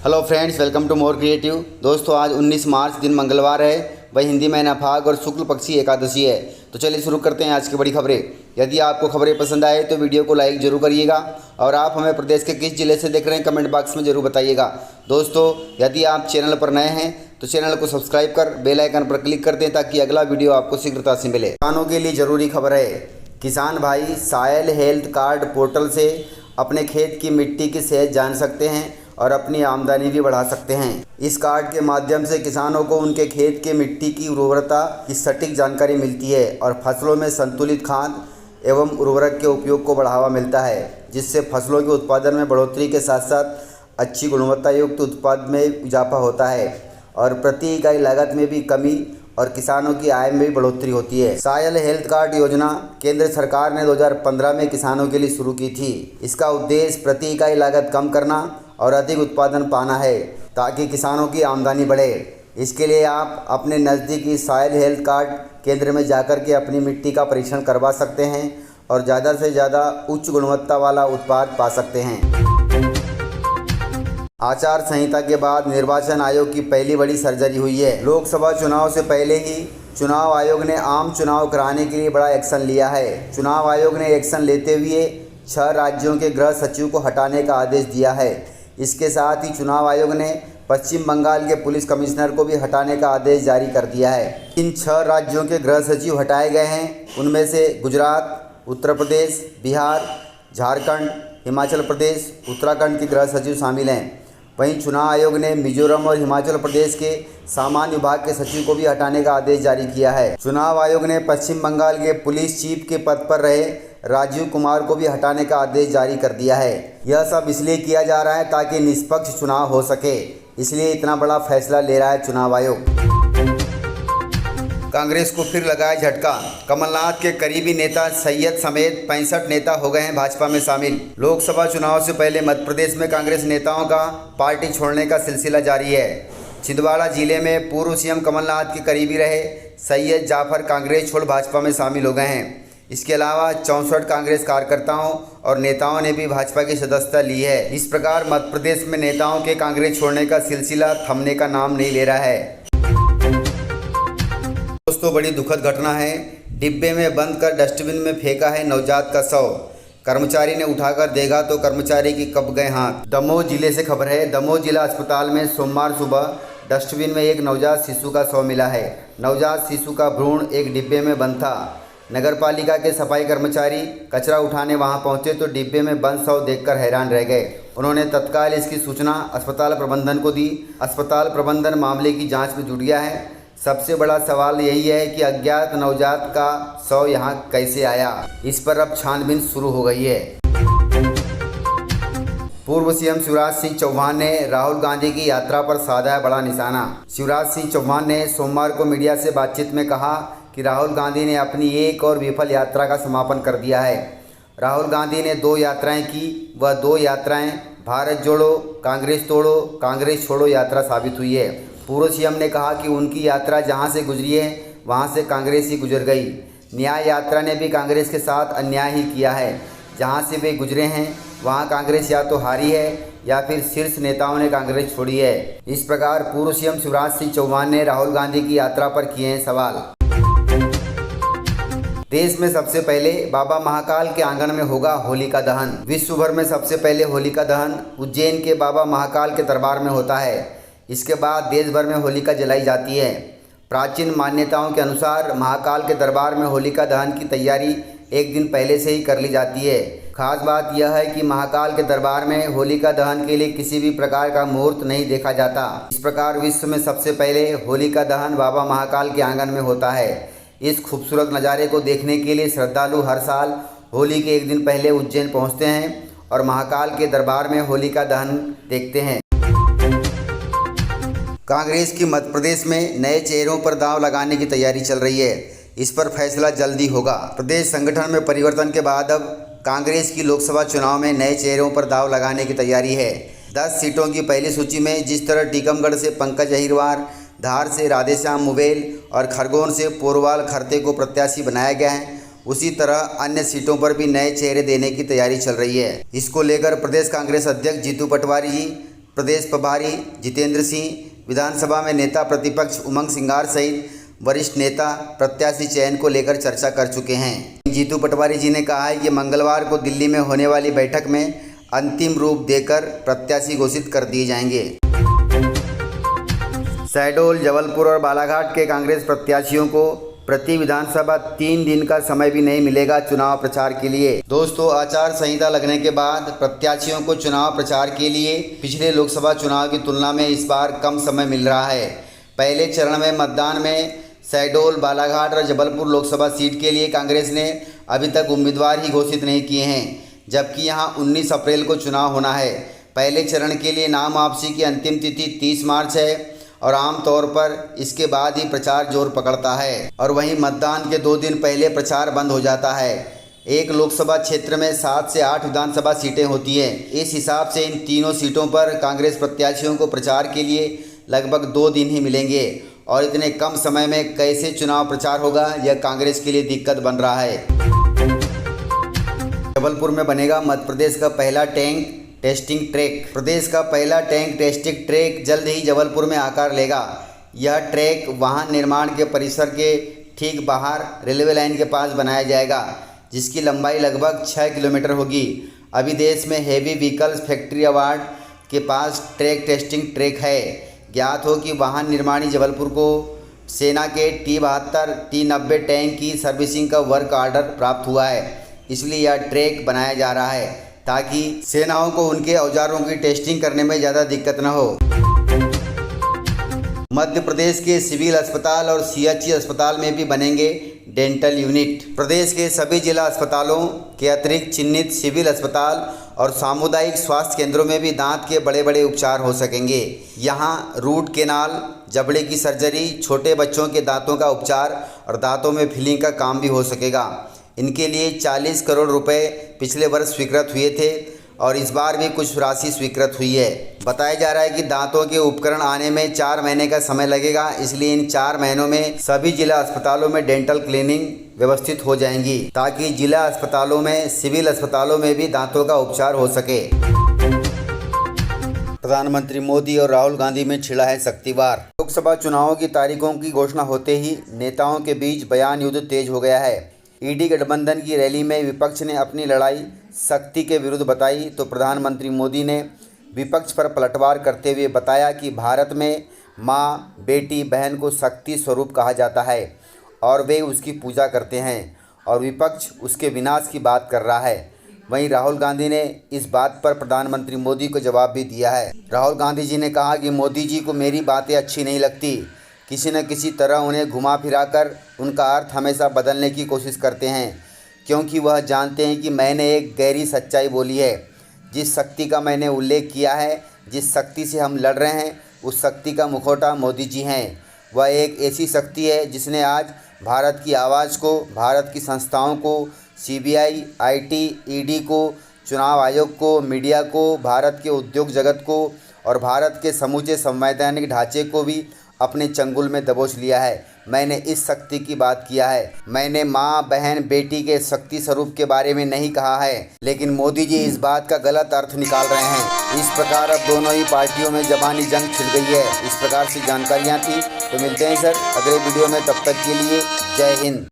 Hello friends, welcome to more creative. दोस्तों, आज 19 मार्च दिन मंगलवार है, वही हिंदी महीना फाग और शुक्ल पक्षी एकादशी है। तो चलिए शुरू करते हैं आज की बड़ी खबरें। यदि आपको खबरें पसंद आए तो वीडियो को लाइक जरूर करिएगा और आप हमें प्रदेश के किस जिले से देख रहे हैं कमेंट बॉक्स में जरूर बताइएगा। दोस्तों, यदि आप चैनल पर नए हैं तो चैनल को सब्सक्राइब कर बेल आइकन पर क्लिक कर दें ताकि अगला वीडियो आपको शीघ्रता से मिले। किसानों के लिए जरूरी खबर है। किसान भाई सॉइल हेल्थ कार्ड पोर्टल से अपने खेत की मिट्टी की सेहत जान सकते हैं और अपनी आमदनी भी बढ़ा सकते हैं। इस कार्ड के माध्यम से किसानों को उनके खेत के मिट्टी की उर्वरता की सटीक जानकारी मिलती है और फसलों में संतुलित खाद एवं उर्वरक के उपयोग को बढ़ावा मिलता है, जिससे फसलों के उत्पादन में बढ़ोतरी के साथ साथ अच्छी गुणवत्ता युक्त उत्पाद में इजाफा होता है और प्रति इकाई लागत में भी कमी और किसानों की आय में भी बढ़ोतरी होती है। सॉइल हेल्थ कार्ड योजना केंद्र सरकार ने 2015 में किसानों के लिए शुरू की थी। इसका उद्देश्य प्रति इकाई लागत कम करना और अधिक उत्पादन पाना है ताकि किसानों की आमदनी बढ़े। इसके लिए आप अपने नज़दीकी सॉइल हेल्थ कार्ड केंद्र में जाकर के अपनी मिट्टी का परीक्षण करवा सकते हैं और ज़्यादा से ज़्यादा उच्च गुणवत्ता वाला उत्पाद पा सकते हैं। आचार संहिता के बाद निर्वाचन आयोग की पहली बड़ी सर्जरी हुई है। लोकसभा चुनाव से पहले ही चुनाव आयोग ने आम चुनाव कराने के लिए बड़ा एक्शन लिया है। चुनाव आयोग ने एक्शन लेते हुए 6 राज्यों के गृह सचिव को हटाने का आदेश दिया है। इसके साथ ही चुनाव आयोग ने पश्चिम बंगाल के पुलिस कमिश्नर को भी हटाने का आदेश जारी कर दिया है। इन 6 राज्यों के गृह सचिव हटाए गए हैं। उनमें से गुजरात, उत्तर प्रदेश, बिहार, झारखंड, हिमाचल प्रदेश, उत्तराखंड के गृह सचिव शामिल हैं। वहीं चुनाव आयोग ने मिजोरम और हिमाचल प्रदेश के सामान्य विभाग के सचिव को भी हटाने का आदेश जारी किया है। चुनाव आयोग ने पश्चिम बंगाल के पुलिस चीफ के पद पर रहे राजीव कुमार को भी हटाने का आदेश जारी कर दिया है। यह सब इसलिए किया जा रहा है ताकि निष्पक्ष चुनाव हो सके, इसलिए इतना बड़ा फैसला ले रहा है चुनाव आयोग। कांग्रेस को फिर लगाया झटका। कमलनाथ के करीबी नेता सैयद समेत 65 नेता हो गए हैं भाजपा में शामिल। लोकसभा चुनाव से पहले मध्य प्रदेश में कांग्रेस नेताओं का पार्टी छोड़ने का सिलसिला जारी है। छिंदवाड़ा जिले में पूर्व सीएम कमलनाथ के करीबी रहे सैयद जाफर कांग्रेस छोड़ भाजपा में शामिल हो गए हैं। इसके अलावा 64 कांग्रेस कार्यकर्ताओं और नेताओं ने भी भाजपा की सदस्यता ली है। इस प्रकार मध्य प्रदेश में नेताओं के कांग्रेस छोड़ने का सिलसिला थमने का नाम नहीं ले रहा है। दोस्तों, बड़ी दुखद घटना है। डिब्बे में बंद कर डस्टबिन में फेंका है नवजात का शव। कर्मचारी ने उठाकर देखा तो कर्मचारी की कब गए हाथ। दमोह जिले से खबर है। दमोह जिला अस्पताल में सोमवार सुबह डस्टबिन में एक नवजात शिशु का शव मिला है। नवजात शिशु का भ्रूण एक डिब्बे में बंद था। नगरपालिका के सफाई कर्मचारी कचरा उठाने वहां पहुंचे तो डिब्बे में बंद शव देखकर हैरान रह गए। उन्होंने तत्काल इसकी सूचना अस्पताल प्रबंधन को दी। अस्पताल प्रबंधन मामले की जांच में जुट गया है। सबसे बड़ा सवाल यही है कि अज्ञात नवजात का शव यहां कैसे आया। इस पर अब छानबीन शुरू हो गई है। पूर्व सीएम शिवराज सिंह चौहान ने राहुल गांधी की यात्रा पर साधा है बड़ा निशाना। शिवराज सिंह चौहान ने सोमवार को मीडिया से बातचीत में कहा कि राहुल गांधी ने अपनी एक और विफल यात्रा का समापन कर दिया है। राहुल गांधी ने 2 यात्राएं की, वह 2 यात्राएं भारत जोड़ो, कांग्रेस तोड़ो, कांग्रेस छोड़ो यात्रा साबित हुई है। पूर्व सीएम ने कहा कि उनकी यात्रा जहां से गुजरी है वहां से कांग्रेस ही गुजर गई। न्याय यात्रा ने भी कांग्रेस के साथ अन्याय ही किया है। जहां से वे गुजरे हैं वहां कांग्रेस या तो हारी है या फिर शीर्ष नेताओं ने कांग्रेस छोड़ी है। इस प्रकार पूर्व सीएम शिवराज सिंह चौहान ने राहुल गांधी की यात्रा पर किए हैं सवाल। देश में सबसे पहले बाबा महाकाल के आंगन में होगा होलिका दहन। विश्व भर में सबसे पहले होलिका दहन उज्जैन के बाबा महाकाल के दरबार में होता है। इसके बाद देश भर में होलिका जलाई जाती है। प्राचीन मान्यताओं के अनुसार महाकाल के दरबार में होलिका दहन की तैयारी एक दिन पहले से ही कर ली जाती है। खास बात यह है कि महाकाल के दरबार में होलिका दहन के लिए किसी भी प्रकार का मुहूर्त नहीं देखा जाता। इस प्रकार विश्व में सबसे पहले होलिका दहन बाबा महाकाल के आंगन में होता है। इस खूबसूरत नज़ारे को देखने के लिए श्रद्धालु हर साल होली के एक दिन पहले उज्जैन पहुंचते हैं और महाकाल के दरबार में होलिका दहन देखते हैं। कांग्रेस की मध्य प्रदेश में नए चेहरों पर दांव लगाने की तैयारी चल रही है। इस पर फैसला जल्दी होगा। प्रदेश संगठन में परिवर्तन के बाद अब कांग्रेस की लोकसभा चुनाव में नए चेहरों पर दांव लगाने की तैयारी है। 10 सीटों की पहली सूची में जिस तरह टीकमगढ़ से पंकज अहिरवार, धार से राधेश्याम मुबेल और खरगोन से पोरवाल खरते को प्रत्याशी बनाया गया है, उसी तरह अन्य सीटों पर भी नए चेहरे देने की तैयारी चल रही है। इसको लेकर प्रदेश कांग्रेस अध्यक्ष जीतू पटवारी जी प्रदेश प्रभारी जितेंद्र सिंह, विधानसभा में नेता प्रतिपक्ष उमंग सिंगार सहित वरिष्ठ नेता प्रत्याशी चयन को लेकर चर्चा कर चुके हैं। जीतू पटवारी जी ने कहा है कि मंगलवार को दिल्ली में होने वाली बैठक में अंतिम रूप देकर प्रत्याशी घोषित कर दिए जाएंगे। शहडोल, जबलपुर और बालाघाट के कांग्रेस प्रत्याशियों को प्रति विधानसभा 3 दिन का समय भी नहीं मिलेगा चुनाव प्रचार के लिए। दोस्तों, आचार संहिता लगने के बाद प्रत्याशियों को चुनाव प्रचार के लिए पिछले लोकसभा चुनाव की तुलना में इस बार कम समय मिल रहा है। पहले चरण में मतदान में शहडोल, बालाघाट और जबलपुर लोकसभा सीट के लिए कांग्रेस ने अभी तक उम्मीदवार ही घोषित नहीं किए हैं, जबकि यहां 19 अप्रैल को चुनाव होना है। पहले चरण के लिए नाम वापसी की अंतिम तिथि 30 मार्च है और आमतौर पर इसके बाद ही प्रचार जोर पकड़ता है और वहीं मतदान के 2 दिन पहले प्रचार बंद हो जाता है। एक लोकसभा क्षेत्र में 7 से 8 विधानसभा सीटें होती हैं। इस हिसाब से इन तीनों सीटों पर कांग्रेस प्रत्याशियों को प्रचार के लिए लगभग 2 दिन ही मिलेंगे और इतने कम समय में कैसे चुनाव प्रचार होगा, यह कांग्रेस के लिए दिक्कत बन रहा है। जबलपुर में बनेगा मध्य प्रदेश का पहला टैंक टेस्टिंग ट्रैक। प्रदेश का पहला टैंक टेस्टिंग ट्रैक जल्द ही जबलपुर में आकार लेगा। यह ट्रैक वाहन निर्माण के परिसर के ठीक बाहर रेलवे लाइन के पास बनाया जाएगा, जिसकी लंबाई लगभग 6 किलोमीटर होगी। अभी देश में हेवी व्हीकल्स फैक्ट्री अवार्ड के पास ट्रैक टेस्टिंग ट्रैक है। ज्ञात हो कि वाहन निर्माणी जबलपुर को सेना के T72, T90 टैंक की सर्विसिंग का वर्क ऑर्डर प्राप्त हुआ है, इसलिए यह ट्रैक बनाया जा रहा है ताकि सेनाओं को उनके औजारों की टेस्टिंग करने में ज़्यादा दिक्कत न हो। मध्य प्रदेश के सिविल अस्पताल और CHC अस्पताल में भी बनेंगे डेंटल यूनिट। प्रदेश के सभी जिला अस्पतालों के अतिरिक्त चिन्हित सिविल अस्पताल और सामुदायिक स्वास्थ्य केंद्रों में भी दांत के बड़े बड़े उपचार हो सकेंगे। यहाँ रूट केनाल, जबड़े की सर्जरी, छोटे बच्चों के दांतों का उपचार और दांतों में फिलिंग का काम भी हो सकेगा। इनके लिए 40 करोड़ रुपए पिछले वर्ष स्वीकृत हुए थे और इस बार भी कुछ राशि स्वीकृत हुई है। बताया जा रहा है कि दांतों के उपकरण आने में 4 महीने का समय लगेगा, इसलिए इन 4 महीनों में सभी जिला अस्पतालों में डेंटल क्लीनिंग व्यवस्थित हो जाएंगी ताकि जिला अस्पतालों में, सिविल अस्पतालों में भी दांतों का उपचार हो सके। प्रधानमंत्री मोदी और राहुल गांधी में छिड़ा है शक्तिवार। लोकसभा चुनावों की तारीखों की घोषणा होते ही नेताओं के बीच बयान युद्ध तेज हो गया है। ईडी गठबंधन की रैली में विपक्ष ने अपनी लड़ाई शक्ति के विरुद्ध बताई तो प्रधानमंत्री मोदी ने विपक्ष पर पलटवार करते हुए बताया कि भारत में माँ, बेटी, बहन को शक्ति स्वरूप कहा जाता है और वे उसकी पूजा करते हैं और विपक्ष उसके विनाश की बात कर रहा है। वहीं राहुल गांधी ने इस बात पर प्रधानमंत्री मोदी को जवाब भी दिया है। राहुल गांधी जी ने कहा कि मोदी जी को मेरी बातें अच्छी नहीं लगती, किसी न किसी तरह उन्हें घुमा फिरा कर उनका अर्थ हमेशा बदलने की कोशिश करते हैं, क्योंकि वह जानते हैं कि मैंने एक गहरी सच्चाई बोली है। जिस शक्ति का मैंने उल्लेख किया है, जिस शक्ति से हम लड़ रहे हैं, उस शक्ति का मुखौटा मोदी जी हैं। वह एक ऐसी शक्ति है जिसने आज भारत की आवाज़ को, भारत की संस्थाओं को, CBI, IT, ED को, चुनाव आयोग को, मीडिया को, भारत के उद्योग जगत को और भारत के समूचे संवैधानिक ढांचे को भी अपने चंगुल में दबोच लिया है। मैंने इस शक्ति की बात किया है। मैंने माँ, बहन, बेटी के शक्ति स्वरूप के बारे में नहीं कहा है, लेकिन मोदी जी इस बात का गलत अर्थ निकाल रहे हैं। इस प्रकार अब दोनों ही पार्टियों में ज़बानी जंग छिड़ गई है। इस प्रकार से जानकारियाँ थी। तो मिलते हैं सर अगले वीडियो में, तब तक के लिए जय हिंद।